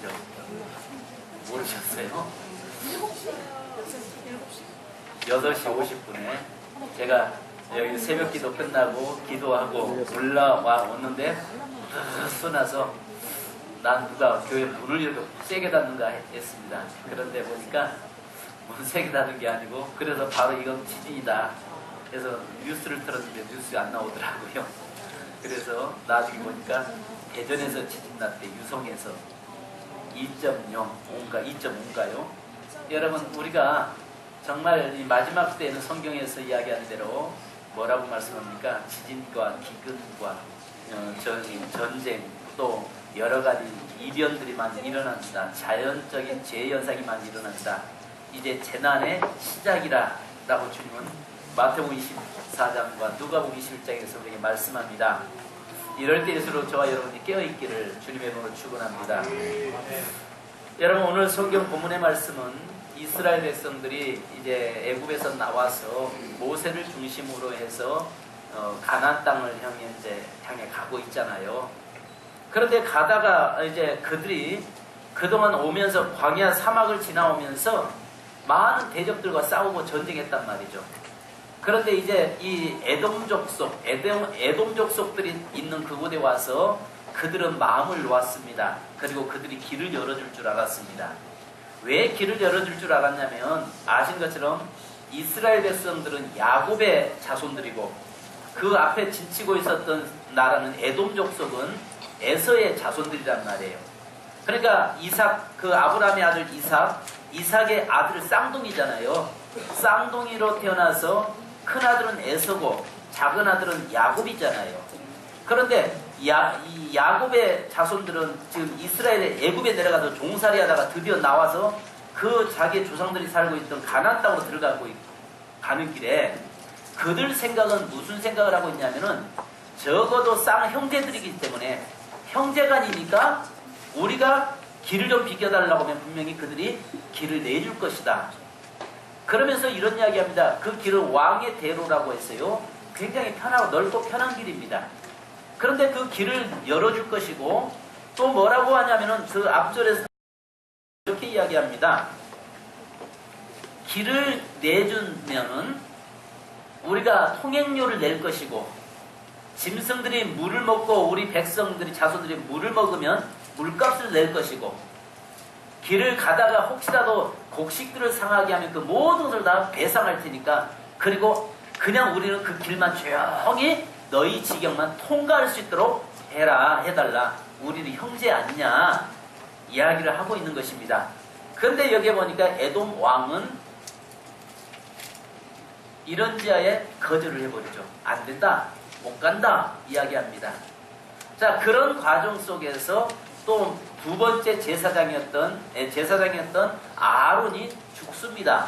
시죠? 모르셨어요? 8시 50분에 제가 여기 새벽기도 끝나고 기도하고 올라왔는데 쏘나서 난 누가 교회 문을 이렇게 세게 닫는가 했습니다. 그런데 보니까 문 세게 닫은 게 아니고 그래서 바로 이건 지진이다. 그래서 뉴스를 틀었는데 뉴스 안 나오더라고요. 그래서 나중에 보니까 대전에서 지진 났대. 유성에서 2.5인가요? 여러분 우리가 정말 이 마지막 때에는 성경에서 이야기하는 대로 뭐라고 말씀합니까? 지진과 기근과 전쟁 또 여러 가지 이변들이 많이 일어난다. 자연적인 재해현상이 많이 일어난다. 이제 재난의 시작이라 라고 주님은 마태복음 24장과 누가복음 21장에서 우리에게 말씀합니다. 이럴 때일수록 저와 여러분이 깨어있기를 주님의 이름으로 축원합니다. 여러분 오늘 성경 본문의 말씀은 이스라엘 백성들이 이제 애굽에서 나와서 모세를 중심으로 해서 가나안 땅을 향해 가고 있잖아요. 그런데 가다가 이제 그들이 그동안 오면서 광야 사막을 지나오면서 많은 대적들과 싸우고 전쟁했단 말이죠. 그런데 이제 이 에돔 족속들이 있는 그곳에 와서 그들은 마음을 놓았습니다. 그리고 그들이 길을 열어줄 줄 알았습니다. 왜 길을 열어줄 줄 알았냐면 아신 것처럼 이스라엘 백성들은 야곱의 자손들이고 그 앞에 진치고 있었던 나라는 에돔 족속은 에서의 자손들이란 말이에요. 그러니까 그 아브라함의 아들 이삭의 아들 쌍둥이잖아요. 쌍둥이로 태어나서 큰 아들은 에서고 작은 아들은 야곱이잖아요. 그런데 이 야곱의 자손들은 지금 이스라엘의 애굽에 내려가서 종살이 하다가 드디어 나와서 그 자기의 조상들이 살고 있던 가나안 땅으로 가는 길에 그들 생각은 무슨 생각을 하고 있냐면은 적어도 쌍형제들이기 때문에 형제간이니까 우리가 길을 좀 비켜달라고 하면 분명히 그들이 길을 내줄 것이다. 그러면서 이런 이야기합니다. 그 길은 왕의 대로라고 했어요. 굉장히 편하고 넓고 편한 길입니다. 그런데 그 길을 열어줄 것이고 또 뭐라고 하냐면은 그 앞절에서 이렇게 이야기합니다. 길을 내주면은 우리가 통행료를 낼 것이고 짐승들이 물을 먹고 우리 백성들이 자손들이 물을 먹으면 물값을 낼 것이고 길을 가다가 혹시라도 곡식들을 상하게 하면 그 모든 것을 다 배상할 테니까 그리고 그냥 우리는 그 길만 조용히 너희 지경만 통과할 수 있도록 해달라. 우리는 형제 아니냐 이야기를 하고 있는 것입니다. 그런데 여기에 보니까 에돔 왕은 이런 지하에 거절을 해버리죠. 안 된다. 못 간다. 이야기합니다. 자, 그런 과정 속에서 또 두 번째 제사장이었던 아론이 죽습니다.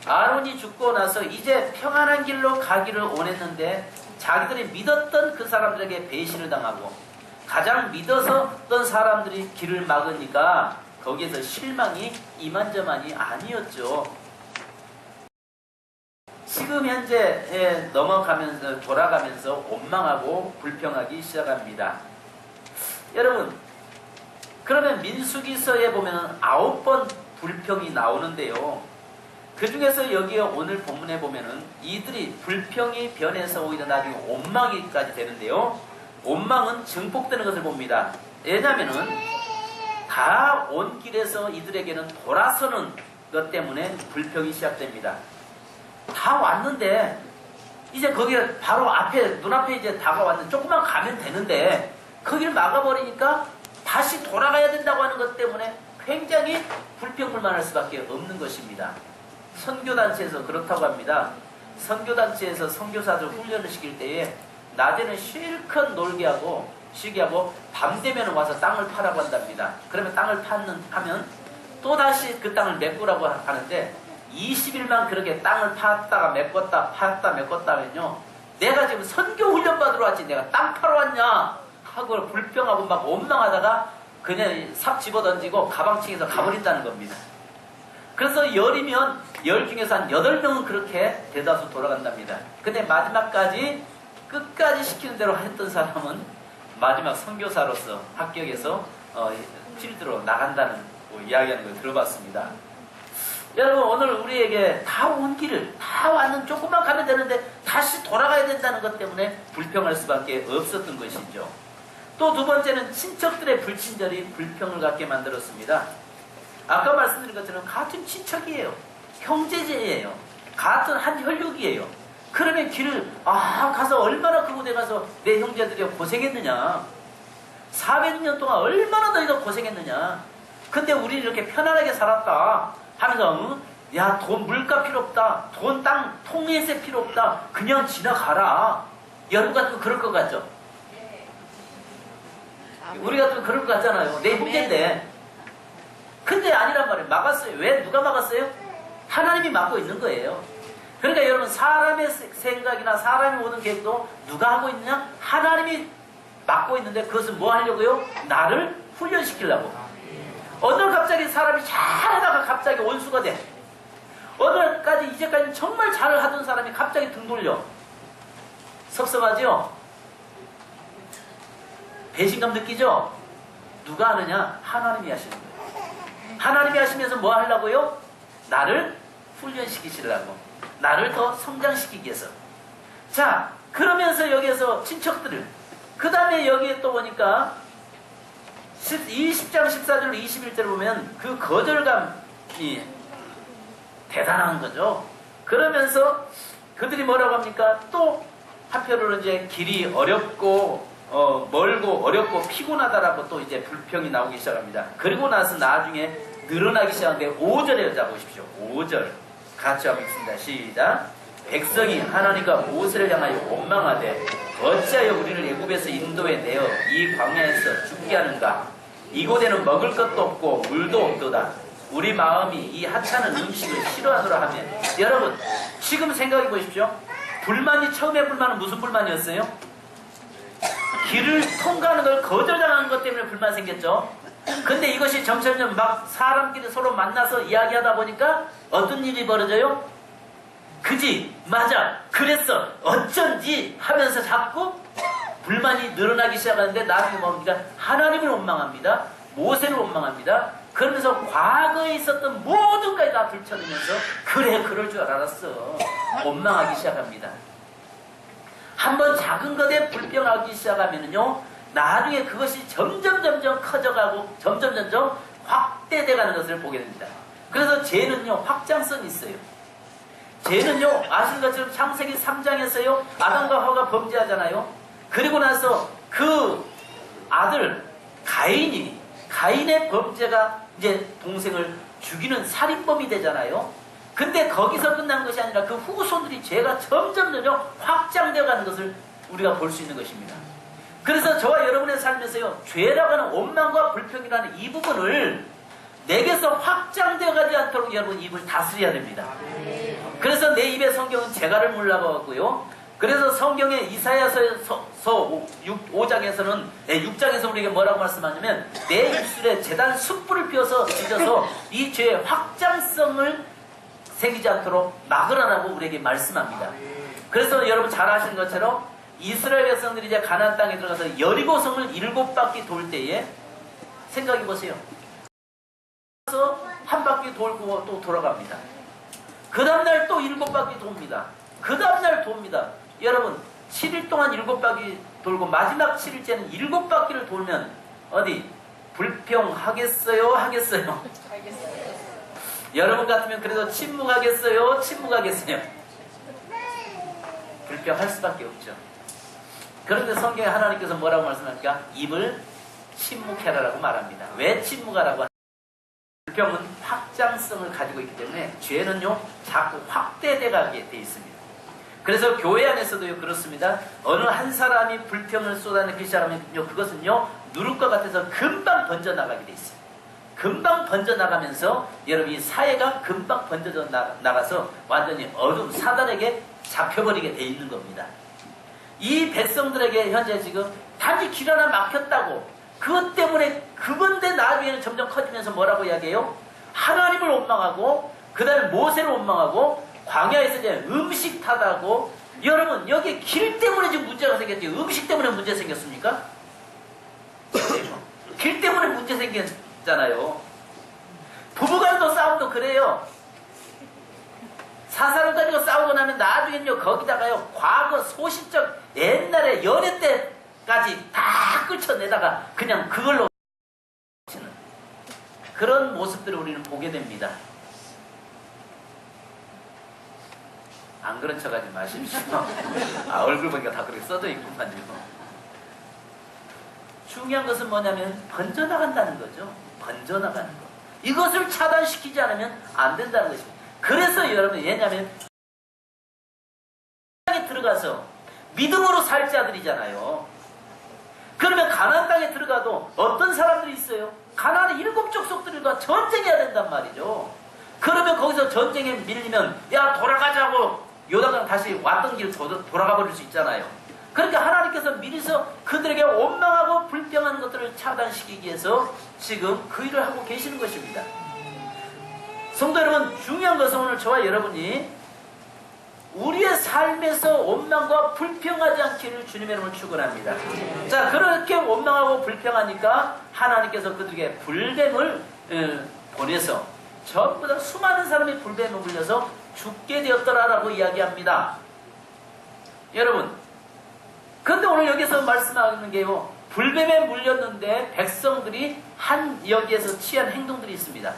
아론이 죽고 나서 이제 평안한 길로 가기를 원했는데 자기들이 믿었던 그 사람들에게 배신을 당하고 가장 믿었던 사람들이 길을 막으니까 거기에서 실망이 이만저만이 아니었죠. 지금 현재 돌아가면서 원망하고 불평하기 시작합니다. 여러분, 그러면 민수기서에 보면 9번 불평이 나오는데요. 그 중에서 여기에 오늘 본문에 보면은 이들이 불평이 변해서 오히려 나중에 원망이까지 되는데요. 원망은 증폭되는 것을 봅니다. 왜냐면은 다 온 길에서 이들에게는 돌아서는 것 때문에 불평이 시작됩니다. 다 왔는데 이제 거기에 바로 눈앞에 이제 다가왔는데 조금만 가면 되는데 거기를 막아버리니까 다시 돌아가야 된다고 하는 것 때문에 굉장히 불평불만할 수밖에 없는 것입니다. 선교단체에서 그렇다고 합니다. 선교단체에서 선교사들 훈련을 시킬 때에 낮에는 실컷 놀게 하고 쉬게 하고 밤 되면 와서 땅을 파라고 한답니다. 그러면 땅을 하면 또다시 그 땅을 메꾸라고 하는데 20일만 그렇게 땅을 팠다가 메꿨다 하면요, 내가 지금 선교 훈련 받으러 왔지 내가 땅 파러 왔냐 하고 불평하고 막 원망하다가 그냥 삽 집어던지고 가방치기해서 가버린다는 겁니다. 그래서 열이면 10 중에서 한 8명은 그렇게 대다수 돌아간답니다. 근데 마지막까지 끝까지 시키는 대로 했던 사람은 마지막 선교사로서 합격해서 필드로 나간다는 이야기하는 걸 들어봤습니다. 여러분 오늘 우리에게 다 온 길을 다 왔는 조금만 가면 되는데 다시 돌아가야 된다는 것 때문에 불평할 수밖에 없었던 것이죠. 또 두 번째는 친척들의 불친절이 불평을 갖게 만들었습니다. 아까 말씀드린 것처럼 같은 친척이에요. 형제제예요. 같은 한 혈육이에요. 그러면 길을 가서 얼마나 그 곳에 가서 내 형제들이 고생했느냐. 400년 동안 얼마나 너희가 고생했느냐. 근데 우리는 이렇게 편안하게 살았다 하면서 야, 돈 물가 필요 없다. 돈 땅 통해세 필요 없다. 그냥 지나가라. 여러분 같으면 그럴 것 같죠? 우리 같으면 그럴 것 같잖아요. 내 형제인데. 근데 아니란 말이에요. 막았어요. 왜? 누가 막았어요? 하나님이 막고 있는 거예요. 그러니까 여러분 사람의 생각이나 사람이 오는 계획도 누가 하고 있느냐? 하나님이 막고 있는데 그것은 뭐 하려고요? 나를 훈련시키려고. 어느 날 갑자기 사람이 잘하다가 갑자기 원수가 돼. 어느 날까지 이제까지 정말 잘 하던 사람이 갑자기 등 돌려. 섭섭하죠? 배신감 느끼죠? 누가 하느냐? 하나님이 하시는 거예요. 하나님이 하시면서 뭐 하려고요? 나를 훈련시키시려고. 나를 더 성장시키기 위해서. 자, 그러면서 여기에서 친척들을 그 다음에 여기에 또 보니까 20장 14절 21절 보면 그 거절감이 대단한 거죠. 그러면서 그들이 뭐라고 합니까? 또 한편으로는 이제 길이 어렵고 멀고 어렵고 피곤하다라고 또 이제 불평이 나오기 시작합니다. 그리고 나서 나중에 늘어나기 시작하는데 5절에 여자 보십시오. 5절 같이 한번 읽습니다. 시작. 백성이 하나님과 모세를 향하여 원망하되 어찌하여 우리를 애굽에서 인도해 내어 이 광야에서 죽게 하는가. 이곳에는 먹을 것도 없고 물도 없도다. 우리 마음이 이 하찮은 음식을 싫어하노라 하면. 여러분 지금 생각해 보십시오. 불만이 처음에 불만은 무슨 불만이었어요? 길을 통과하는 걸 거절당하는 것 때문에 불만 생겼죠. 근데 이것이 점점점 막 사람끼리 서로 만나서 이야기하다 보니까 어떤 일이 벌어져요? 그지? 맞아. 그랬어. 어쩐지 하면서 자꾸 불만이 늘어나기 시작하는데 나중에 뭡니까? 하나님을 원망합니다. 모세를 원망합니다. 그러면서 과거에 있었던 모든 것이 다 들춰내면서 그래 그럴 줄 알았어. 원망하기 시작합니다. 한번 작은 것에 불평하기 시작하면은요, 나중에 그것이 점점 커져가고 점점 확대돼가는 것을 보게 됩니다. 그래서 죄는요 확장성이 있어요. 죄는요 아시는 것처럼 창세기 3장에서요 아담과 하와가 범죄하잖아요. 그리고 나서 그 아들 가인의 범죄가 이제 동생을 죽이는 살인범이 되잖아요. 근데 거기서 끝난 것이 아니라 그 후손들이 죄가 점점 확장되어 가는 것을 우리가 볼 수 있는 것입니다. 그래서 저와 여러분의 삶에서요 죄라고 하는 원망과 불평이라는 이 부분을 내게서 확장되어 가지 않도록 여러분 입을 다스려야 됩니다. 그래서 내 입에 성경은 재갈을 물라고 하고요. 그래서 성경에 이사야서 5장에서는 6장에서 우리에게 뭐라고 말씀하냐면 내 입술에 제단 숯불을 피워서 찢어서 이 죄의 확장성을 생기지 않도록 막으라고 우리에게 말씀합니다. 그래서 여러분 잘 아시는 것처럼 이스라엘 백성들이 이제 가나안 땅에 들어가서 여리고성을 7바퀴 돌 때에 생각해 보세요. 그래서 한 바퀴 돌고 또 돌아갑니다. 그 다음날 또 7바퀴 돕니다. 그 다음날 돕니다. 여러분 7일 동안 7바퀴 돌고 마지막 7일째는 7바퀴를 돌면 어디 불평하겠어요? 하겠어요? 여러분 같으면 그래도 침묵하겠어요? 침묵하겠어요? 불평할 수밖에 없죠. 그런데 성경에 하나님께서 뭐라고 말씀합니까? 입을 침묵해라라고 말합니다. 왜 침묵하라고 하냐? 불평은 확장성을 가지고 있기 때문에 죄는요 자꾸 확대돼 가게 돼 있습니다. 그래서 교회 안에서도요 그렇습니다. 어느 한 사람이 불평을 쏟아내기 시작하면요 그것은요 누를 것 같아서 금방 번져나가게 돼 있어요. 금방 번져나가면서 여러분 이 사회가 금방 번져져 나가서 완전히 어둠 사단에게 잡혀버리게 돼 있는 겁니다. 이 백성들에게 현재 지금 단지 길 하나 막혔다고 그것 때문에 그건데 나중에는 점점 커지면서 뭐라고 이야기해요? 하나님을 원망하고 그 다음에 모세를 원망하고 광야에서 이제 음식 타다고. 여러분 여기 길 때문에 지금 문제가 생겼죠. 음식 때문에 문제 생겼습니까? 길 때문에 문제 생긴 있잖아요. 부부간도 싸움도 그래요. 사사를 가지고 싸우고 나면 나중에는요, 거기다가요, 과거 소시적 옛날에 연애 때까지 다 끌쳐내다가 그냥 그걸로 치는 그런 모습들을 우리는 보게 됩니다. 안 그런 척 하지 마십시오. 얼굴 보니까 다 그렇게 써져 있구만요. 중요한 것은 뭐냐면 번져나간다는 거죠. 번져나가는 거. 이것을 차단시키지 않으면 안 된다는 것입니다. 그래서 여러분, 왜냐하면 땅에 들어가서 믿음으로 살 자들이잖아요. 그러면 가나안 땅에 들어가도 어떤 사람들이 있어요? 가나안의 7 족속들과 전쟁해야 된단 말이죠. 그러면 거기서 전쟁에 밀리면 야 돌아가자고 요단강 다시 왔던 길 돌아가 버릴 수 있잖아요. 그러니까 하나님께서 미리서 그들에게 원망하고 불평하는 것들을 차단시키기 위해서 지금 그 일을 하고 계시는 것입니다. 성도 여러분, 중요한 것은 오늘 저와 여러분이 우리의 삶에서 원망과 불평하지 않기를 주님의 이름으로 축원합니다. 자, 그렇게 원망하고 불평하니까 하나님께서 그들에게 불뱀을 보내서 전부 다 수많은 사람이 불뱀에 물려서 죽게 되었더라라고 이야기합니다. 여러분, 그런데 오늘 여기서 말씀하는 게요, 불뱀에 물렸는데 백성들이 여기에서 취한 행동들이 있습니다.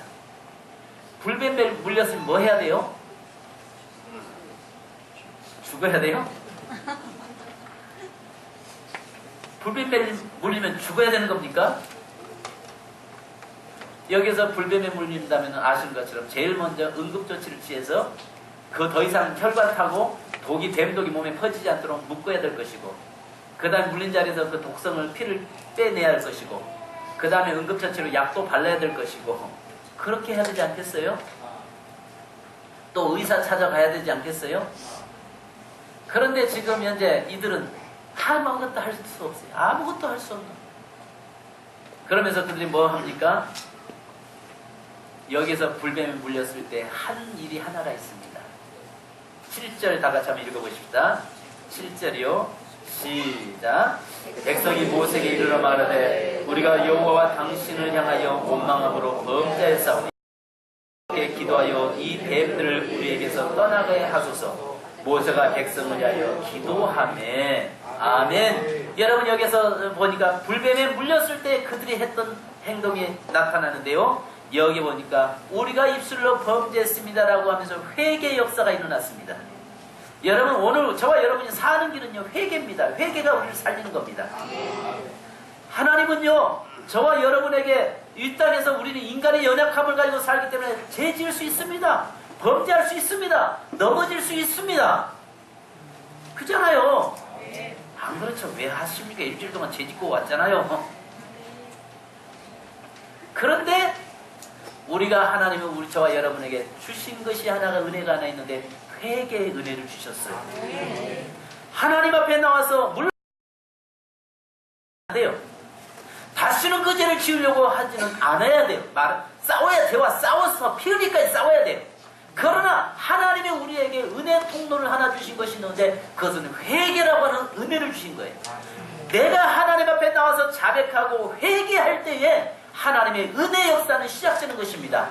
불뱀에 물렸으면 뭐 해야 돼요? 죽어야 돼요? 불뱀에 물리면 죽어야 되는 겁니까? 여기서 불뱀에 물린다면 아시는 것처럼 제일 먼저 응급조치를 취해서 그 더 이상 혈관 타고 독이, 뱀독이 몸에 퍼지지 않도록 묶어야 될 것이고, 그 다음에 물린 자리에서 그 독성을, 피를 빼내야 할 것이고, 그 다음에 응급처치로 약도 발라야 될 것이고, 그렇게 해야 되지 않겠어요? 또 의사 찾아가야 되지 않겠어요? 그런데 지금 현재 이들은 아무것도 할 수 없어요. 아무것도 할 수 없는. 그러면서 그들이 뭐 합니까? 여기서 불뱀에 물렸을 때 한 일이 하나가 있습니다. 7절 다 같이 한번 읽어보십시다. 7절이요. 시작. 백성이 모세에게 이르러 말하되 우리가 여호와와 당신을 향하여 원망함으로 범죄했사오니 기도하여 이 뱀들을 우리에게서 떠나게 하소서. 모세가 백성을 위하여 기도하매. 아멘. 여러분, 여기서 보니까 불뱀에 물렸을 때 그들이 했던 행동이 나타나는데요, 여기 보니까 우리가 입술로 범죄했습니다라고 하면서 회개 역사가 일어났습니다. 여러분, 오늘 저와 여러분이 사는 길은요, 회개입니다. 회개가 우리를 살리는 겁니다. 하나님은요, 저와 여러분에게 이 땅에서 우리는 인간의 연약함을 가지고 살기 때문에 죄 지을 수 있습니다. 범죄할 수 있습니다. 넘어질 수 있습니다. 그잖아요. 안 그렇죠? 왜 하십니까? 일주일 동안 죄 짓고 왔잖아요. 그런데 우리가 하나님은 우리 저와 여러분에게 주신 것이 하나가, 은혜가 하나 있는데 회개의 은혜를 주셨어요. 하나님 앞에 나와서 물론 안 돼요. 다시는 그 죄를 지으려고 하지는 않아야 돼요. 싸워야 죄와 싸워서 피 흘리까지 싸워야 돼요. 그러나 하나님이 우리에게 은혜 통로를 하나 주신 것이 있는데 그것은 회개라고 하는 은혜를 주신 거예요. 내가 하나님 앞에 나와서 자백하고 회개할 때에 하나님의 은혜 역사는 시작되는 것입니다.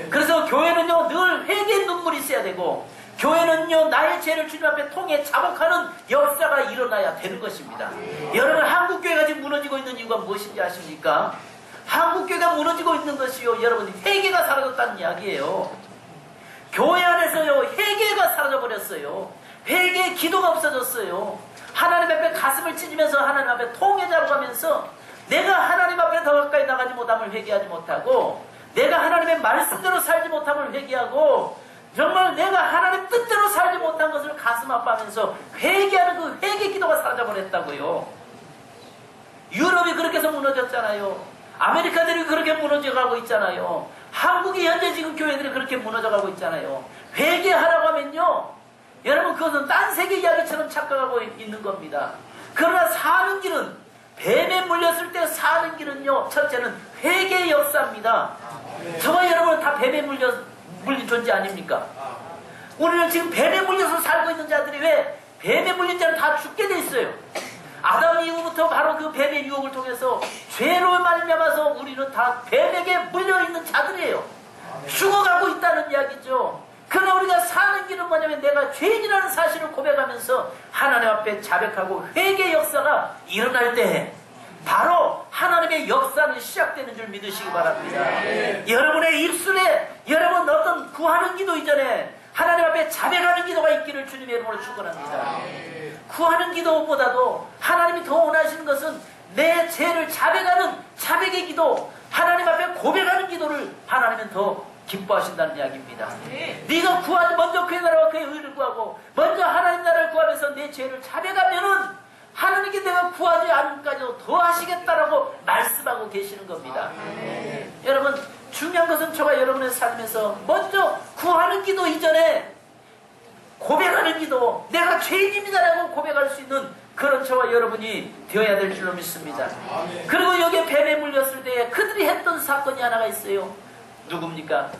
그래서 교회는요, 늘 회개의 눈물이 있어야 되고, 교회는요, 나의 죄를 주님 앞에 통해 자복하는 역사가 일어나야 되는 것입니다. 여러분, 한국교회가 지금 무너지고 있는 이유가 무엇인지 아십니까? 한국교회가 무너지고 있는 것이요, 여러분, 회개가 사라졌다는 이야기예요. 교회 안에서요, 회개가 사라져버렸어요. 회개의 기도가 없어졌어요. 하나님 앞에 가슴을 찢으면서 하나님 앞에 통해 잡아가면서 내가 하나님 앞에 더 가까이 나가지 못함을 회개하지 못하고, 내가 하나님의 말씀대로 살지 못함을 회개하고, 정말 내가 하나님 뜻대로 살지 못한 것을 가슴 아파하면서 회개하는 그 회개 기도가 사라져버렸다고요. 유럽이 그렇게 해서 무너졌잖아요. 아메리카들이 그렇게 무너져가고 있잖아요. 한국이 현재 지금 교회들이 그렇게 무너져가고 있잖아요. 회개하라고 하면요, 여러분, 그것은 딴 세계 이야기처럼 착각하고 있는 겁니다. 그러나 사는 길은, 뱀에 물렸을 때 사는 길은요, 첫째는 회개의 역사입니다. 저와 여러분은 다 뱀에 물린 존재 아닙니까? 우리는 지금 뱀에 물려서 살고 있는 자들이 왜 뱀에 물린 자는 다 죽게 돼 있어요? 아담 이후부터 바로 그 뱀의 유혹을 통해서 죄로 말미암아서 우리는 다 뱀에게 물려있는 자들이에요. 죽어가고 있다는 이야기죠. 그러나 우리가 사는 길은 뭐냐면 내가 죄인이라는 사실을 고백하면서 하나님 앞에 자백하고 회개의 역사가 일어날 때 바로 하나님의 역사는 시작되는 줄 믿으시기 바랍니다. 여러분의 입술에 여러분 어떤 구하는 기도 이전에 하나님 앞에 자백하는 기도가 있기를 주님의 이름으로 축원합니다. 구하는 기도보다도 하나님이 더 원하시는 것은 내 죄를 자백하는 자백의 기도, 하나님 앞에 고백하는 기도를 하나님은 더 기뻐하신다는 이야기입니다. 네가 구하지 먼저 그의 나라와 그의 의를 구하고 먼저 하나님 나라를 구하면서 내 죄를 자백하면은 하나님께 내가 구하지 않음까지도 더 하시겠다라고 말씀하고 계시는 겁니다. 여러분 중요한 것은 저와 여러분의 삶에서 먼저 구하는 기도 이전에 고백하는 기도, 내가 죄인입니다라고 고백할 수 있는 그런 저와 여러분이 되어야 될 줄로 믿습니다. 그리고 여기에 뱀에 물렸을 때 그들이 했던 사건이 하나가 있어요. 누굽니까?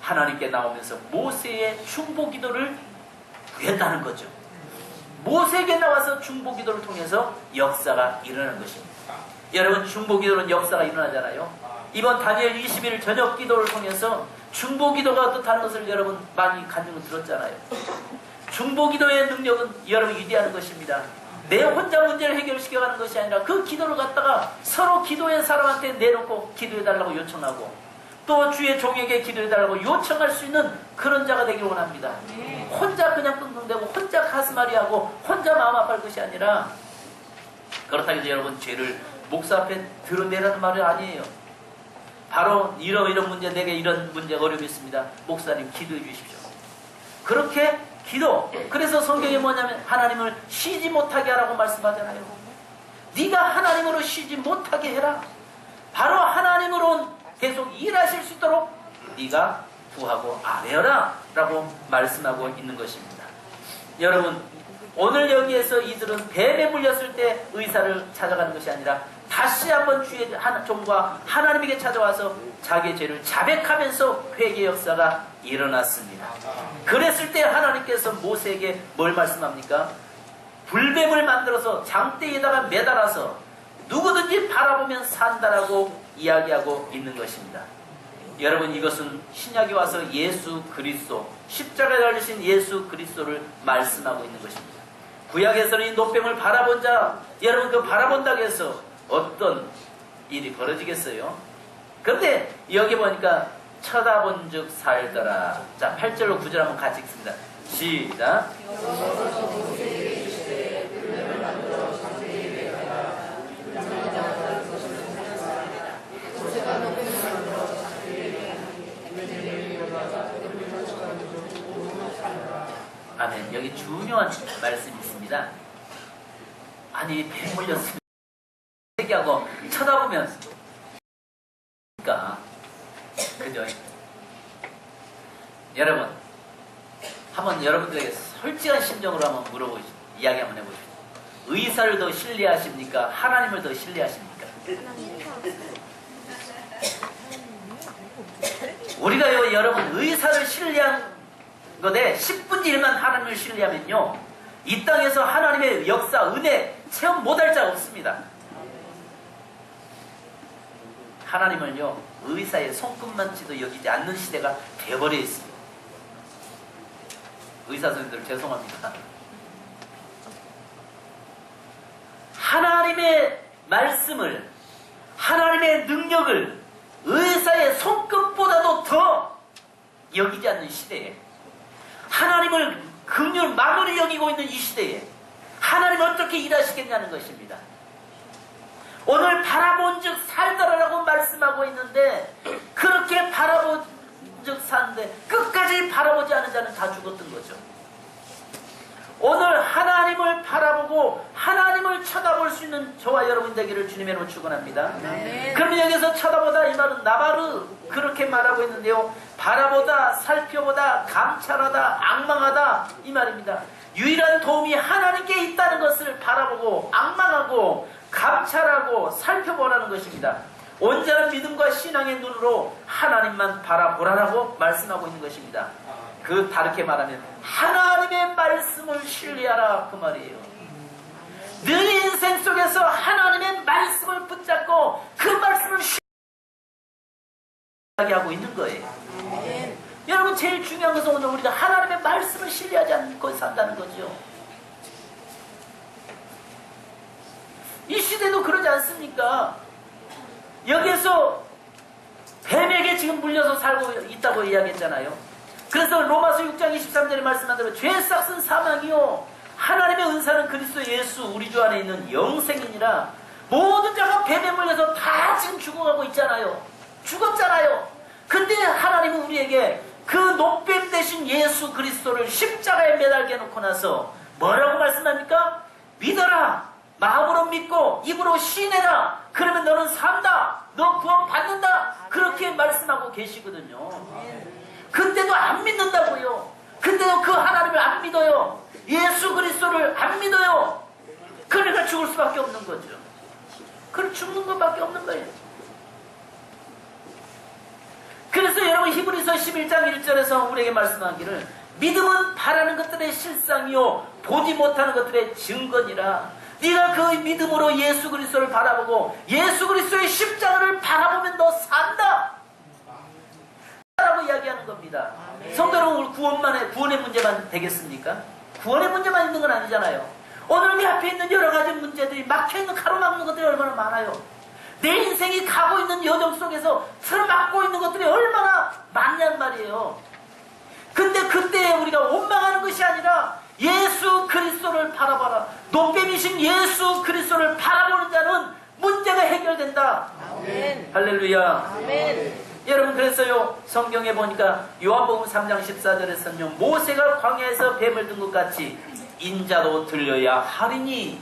하나님께 나오면서 모세의 중보기도를 구했다는 거죠. 모세에게 나와서 중보기도를 통해서 역사가 일어나는 것입니다. 여러분 중보기도는 역사가 일어나잖아요. 이번 다니엘 20일 저녁 기도를 통해서 중보기도가 어떻다는 것을 여러분 많이 간증을 들었잖아요. 중보기도의 능력은 여러분 위대한 것입니다. 내 혼자 문제를 해결시켜가는 것이 아니라 그 기도를 갖다가 서로 기도의 사람한테 내놓고 기도해달라고 요청하고 또 주의 종에게 기도해달라고 요청할 수 있는 그런 자가 되길 원합니다. 혼자 그냥 끙끙대고 혼자 가슴앓이하고 혼자 마음 아파할 것이 아니라 그렇다고 해서 여러분 죄를 목사 앞에 드러내라는 말이 아니에요. 바로 이런 문제, 내게 이런 문제가 어려움이 있습니다. 목사님 기도해 주십시오. 그렇게 기도. 그래서 성경에 뭐냐면 하나님을 쉬지 못하게 하라고 말씀하잖아요. 네가 하나님으로 쉬지 못하게 해라. 바로 하나님으로 계속 일하실 수 있도록 네가 구하고 아뢰어라 라고 말씀하고 있는 것입니다. 여러분 오늘 여기에서 이들은 뱀에 물렸을 때 의사를 찾아가는 것이 아니라 다시 한번 주의 종과 하나님에게 찾아와서 자기의 죄를 자백하면서 회개 역사가 일어났습니다. 그랬을 때 하나님께서 모세에게 뭘 말씀합니까? 불뱀을 만들어서 장대에다가 매달아서 누구든지 바라보면 산다라고 이야기하고 있는 것입니다. 여러분 이것은 신약에 와서 예수 그리스도, 십자가에 달리신 예수 그리스도를 말씀하고 있는 것입니다. 구약에서는 이 노뱀을 바라본 자, 여러분 그 바라본다고 해서 어떤 일이 벌어지겠어요? 그런데 여기 보니까 쳐다본 즉 살더라. 자 8절로 9절 한번 같이 읽습니다. 시작. 아멘. 여기 중요한 말씀이 있습니다. 아니 뱀 물렸으면 얘기하고 쳐다보면 그러니까 그죠? 여러분 한번 여러분들에게 솔직한 심정으로 한번 물어보시죠. 이야기 한번 해보시죠. 의사를 더 신뢰하십니까? 하나님을 더 신뢰하십니까? 우리가요 여러분 의사를 신뢰한 것에 10분의 1만 하나님을 신뢰하면요 이 땅에서 하나님의 역사, 은혜 체험 못할 자가 없습니다. 하나님을요 의사의 손끝만치도 여기지 않는 시대가 되어버려 있습니다. 의사 선생님들 죄송합니다. 하나님의 말씀을, 하나님의 능력을 의사의 손끝보다도 더 여기지 않는 시대에 하나님을 긍휼 만원히 여기고 있는 이 시대에 하나님 어떻게 일하시겠냐는 것입니다. 오늘 바라본 즉 살더라라고 말씀하고 있는데 그렇게 바라본 즉 사는데 끝까지 바라보지 않은 자는 다 죽었던 거죠. 오늘 하나님을 바라보고 하나님을 쳐다볼 수 있는 저와 여러분 되기를 주님의 이름으로 축원합니다. 그러면 여기서 쳐다보다 이 말은 나바르 그렇게 말하고 있는데요. 바라보다, 살펴보다, 감찰하다, 앙망하다 이 말입니다. 유일한 도움이 하나님께 있다는 것을 바라보고 앙망하고 감찰하고 살펴보라는 것입니다. 온전한 믿음과 신앙의 눈으로 하나님만 바라보라라고 말씀하고 있는 것입니다. 그 다르게 말하면 하나님의 말씀을 신뢰하라 그 말이에요. 너희 인생 속에서 하나님의 말씀을 붙잡고 그 말씀을 신뢰하고 있는 거예요. 여러분, 제일 중요한 것은 오늘 우리가 하나님의 말씀을 신뢰하지 않고 산다는 거죠. 이 시대도 그러지 않습니까? 여기에서 뱀에게 지금 물려서 살고 있다고 이야기했잖아요. 그래서 로마서 6장 23절에 말씀한 대로 죄의 싹은 사망이요 하나님의 은사는 그리스도 예수 우리 주 안에 있는 영생이니라. 모든 자가 뱀에 물려서 다 지금 죽어가고 있잖아요. 죽었잖아요. 근데 하나님은 우리에게 그 노뱀 대신 예수 그리스도를 십자가에 매달게 놓고 나서 뭐라고 말씀합니까? 믿어라. 마음으로 믿고 입으로 시인해라. 그러면 너는 산다. 너 구원 받는다. 그렇게 말씀하고 계시거든요. 근데도 안 믿는다고요. 근데도 그 하나님을 안 믿어요. 예수 그리스도를 안 믿어요. 그러니까 죽을 수밖에 없는 거죠. 그럼 죽는 것밖에 없는 거예요. 그래서 여러분 히브리서 11장 1절에서 우리에게 말씀하기를 믿음은 바라는 것들의 실상이요 보지 못하는 것들의 증거니라. 네가 그 믿음으로 예수 그리스도를 바라보고 예수 그리스도의 십자가를 바라보면 너 산다 라고 이야기하는 겁니다. 성도 여러분, 구원의 문제만 되겠습니까? 구원의 문제만 있는 건 아니잖아요. 오늘 우리 앞에 있는 여러 가지 문제들이 막혀있는, 가로막는 것들이 얼마나 많아요. 내 인생이 가고 있는 여정 속에서 틀어막고 있는 것들이 얼마나 많냔 말이에요. 근데 그때 우리가 원망하는 것이 아니라 예수 그리스도를 바라봐라. 노뱀이신 예수 그리스도를 바라보는 자는 문제가 해결된다. 아멘. 할렐루야. 아멘. 여러분, 그래서요 성경에 보니까 요한복음 3장 14절에서는요 모세가 광야에서 뱀을 든 것 같이 인자도 들려야 하리니.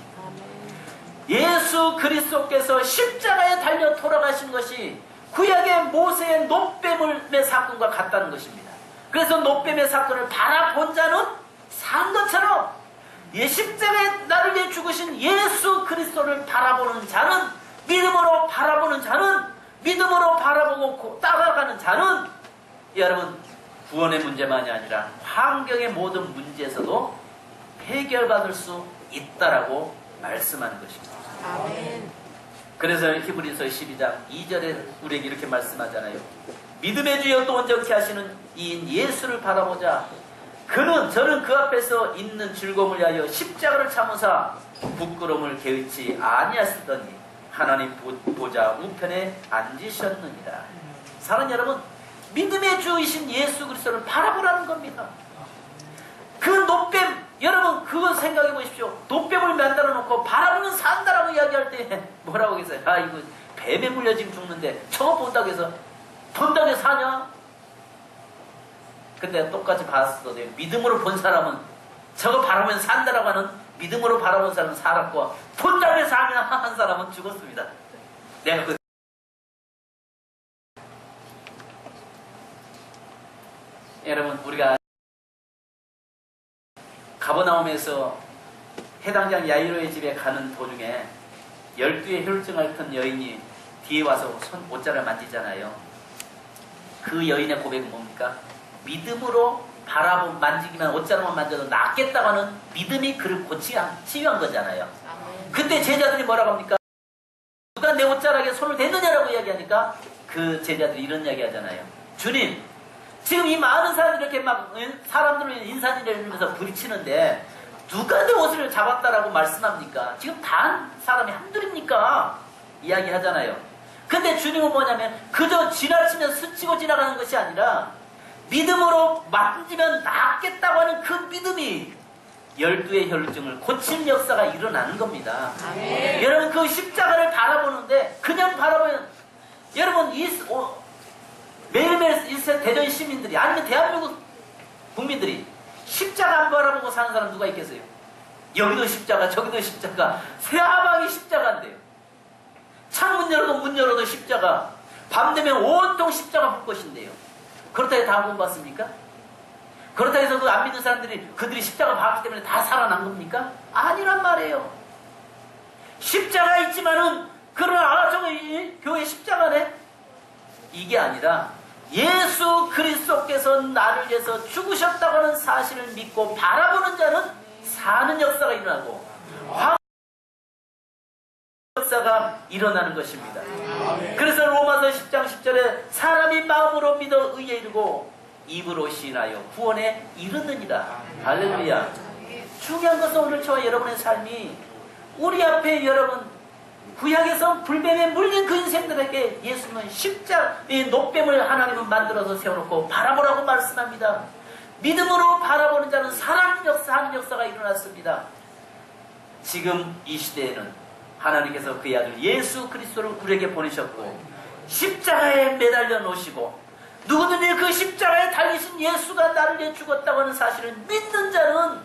예수 그리스도께서 십자가에 달려 돌아가신 것이 구약의 모세의 노뱀의 사건과 같다는 것입니다. 그래서 노뱀의 사건을 바라본 자는 산 것처럼 십자가에 나를 위해 죽으신 예수 그리스도를 바라보는 자는, 믿음으로 바라보는 자는, 믿음으로 바라보고 따라가는 자는 여러분 구원의 문제만이 아니라 환경의 모든 문제에서도 해결받을 수 있다라고 말씀하는 것입니다. 아멘. 그래서 히브리서 12장 2절에 우리에게 이렇게 말씀하잖아요. 믿음의 주여 또 온전케 하시는 이인 예수를 바라보자. 저는 그 앞에서 있는 즐거움을 위하여 십자가를 참으사 부끄러움을 개의치 아니하시더니 하나님 보좌 우편에 앉으셨느니라. 사랑하는 여러분, 믿음의 주이신 예수 그리스도를 바라보라는 겁니다. 그 노뱀, 여러분 그거 생각해 보십시오. 노뱀을 만들어 놓고 바라보면 산다라고 이야기할 때 뭐라고 하겠어요? 아, 이거 뱀에 물려 지금 죽는데 저거 본다고 해서 사냐? 근데 똑같이 봤어도 돼요. 믿음으로 본 사람은 저거 바라보면 산다라고 하는 믿음으로 바라본 사람은 살았고 본다고 해서 한 사람은 죽었습니다. 내가 여러분, 우리가 가버나움에서 해당장 야이로의 집에 가는 도중에 12의 혈증 앓던 여인이 뒤에 와서 옷자를 만지잖아요. 그 여인의 고백은 뭡니까? 믿음으로 만지기만, 옷자락만 만져도 낫겠다고 하는 믿음이 그를 치유한 거잖아요. 근데 제자들이 뭐라고 합니까? 누가 내 옷자락에 손을 대느냐라고 이야기하니까 그 제자들이 이런 이야기 하잖아요. 주님, 지금 이 많은 사람들이 이렇게 막 사람들을 인사드리면서 부딪히는데 누가 내 옷을 잡았다라고 말씀합니까? 지금 다 사람이 한둘입니까? 이야기 하잖아요. 근데 주님은 뭐냐면 그저 지나치면 스치고 지나가는 것이 아니라 믿음으로 만지면 낫겠다고 하는 그 믿음이 12의 혈증을 고친 역사가 일어나는 겁니다. 아멘. 여러분, 그 십자가를 바라보는데 그냥 바라보면 여러분 매일매일 대전 시민들이 아니면 대한민국 국민들이 십자가 안 바라보고 사는 사람 누가 있겠어요? 여기도 십자가 저기도 십자가 새하방이 십자가인데요. 창문 열어도 문 열어도 십자가, 밤 되면 온통 십자가 볼 것인데요. 그렇다 해서 다 구원 받습니까? 그렇다 해서 그 안 믿는 사람들이 그들이 십자가 봤기 때문에 다 살아난 겁니까? 아니란 말이에요. 십자가 있지만은 그러나 저거 교회 십자가네? 이게 아니라 예수 그리스도께서 나를 위해서 죽으셨다고 하는 사실을 믿고 바라보는 자는 사는 역사가 일어나고 일어나는 것입니다. 그래서 로마서 10장 10절에 사람이 마음으로 믿어 의에 이르고 입으로 시인하여 구원에 이르느니라. 할렐루야. 중요한 것은 오늘 저와 여러분의 삶이 우리 앞에 여러분 구약에서 불뱀에 물린 그 인생들에게 예수님은 십자가의 노뱀을 하나님은 만들어서 세워놓고 바라보라고 말씀합니다. 믿음으로 바라보는 자는 사람 역사하는 역사가 일어났습니다. 지금 이 시대에는 하나님께서 그의 아들 예수 그리스도를 우리에게 보내셨고 십자가에 매달려 놓으시고 누구든지 그 십자가에 달리신 예수가 나를 위해 죽었다고 하는 사실을 믿는 자는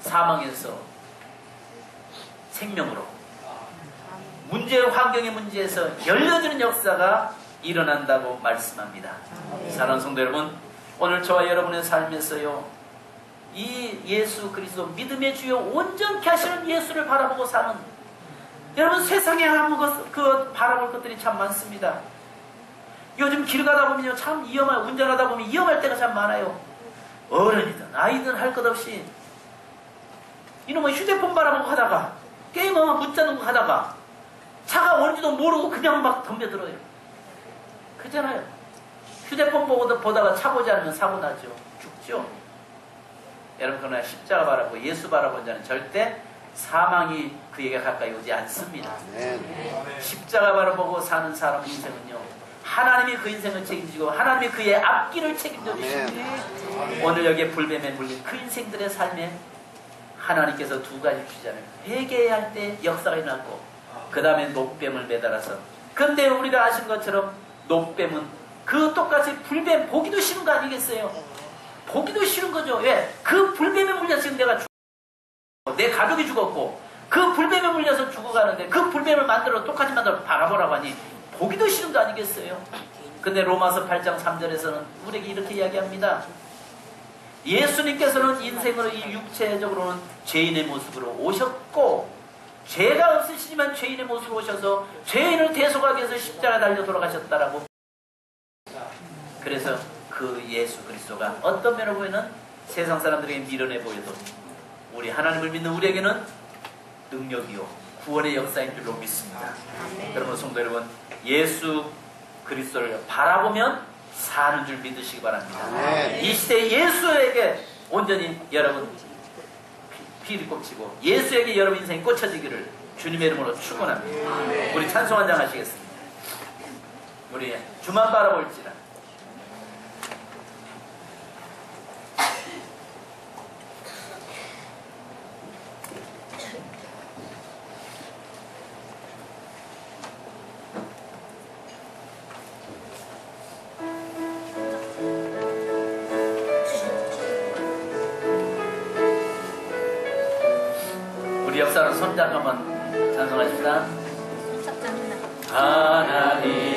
사망에서 생명으로 환경의 문제에서 열려지는 역사가 일어난다고 말씀합니다. 사랑하는 성도 여러분, 오늘 저와 여러분의 삶에서요 이 예수 그리스도 믿음의 주요 온전케 하시는 예수를 바라보고 사는 여러분 세상에 바라볼 것들이 참 많습니다. 요즘 길 가다 보면요 참 운전하다 보면 위험할 때가 참 많아요. 어른이든 아이든 할 것 없이 이놈의 휴대폰 바라보고 하다가 게임하면 문자 놓고 하다가 차가 오는지도 모르고 그냥 막 덤벼들어요. 그렇잖아요. 휴대폰 보다가 차 보지 않으면 사고 나죠. 죽죠. 여러분 그러나 십자가 바라보고 예수 바라본 자는 절대 사망이 그에게 가까이 오지 않습니다. 십자가 바라보고 사는 사람 인생은요 하나님이 그 인생을 책임지고 하나님이 그의 앞길을 책임져 주십니다. 오늘 여기에 불뱀에 물린 그 인생들의 삶에 하나님께서 두 가지 주잖아요. 회개할 때 역사가 일어났고 그 다음에 노뱀을 매달아서. 근데 우리가 아신 것처럼 노뱀은 그 똑같이 불뱀 보기도 싫은 거 아니겠어요? 보기도 싫은 거죠. 왜? 그 불뱀에 물려서 지금 내가 죽었고 내 가족이 죽었고 그 불뱀에 물려서 죽어가는데 그 불뱀을 똑같이 만들어 바라보라고 하니 보기도 싫은 거 아니겠어요? 근데 로마서 8장 3절에서는 우리에게 이렇게 이야기합니다. 예수님께서는 인생으로 이 육체적으로는 죄인의 모습으로 오셨고 죄가 없으시지만 죄인의 모습으로 오셔서 죄인을 대속하기 위해서 십자가 달려 돌아가셨다라고. 그래서 그 예수 그리스도가 어떤 면으로 보이는 세상 사람들에게 미련해 보여도 우리 하나님을 믿는 우리에게는 능력이요 구원의 역사인 줄로 믿습니다. 여러분 성도 여러분 예수 그리스도를 바라보면 사는 줄 믿으시기 바랍니다. 이 시대에 예수에게 온전히 여러분 피를 꽂히고 예수에게 여러분 인생이 꽂혀지기를 주님의 이름으로 축원합니다. 우리 찬송 한 장 하시겠습니다. 우리 주만 바라볼지라. 역사는 손잡 한번 찬송하십시다. 하나님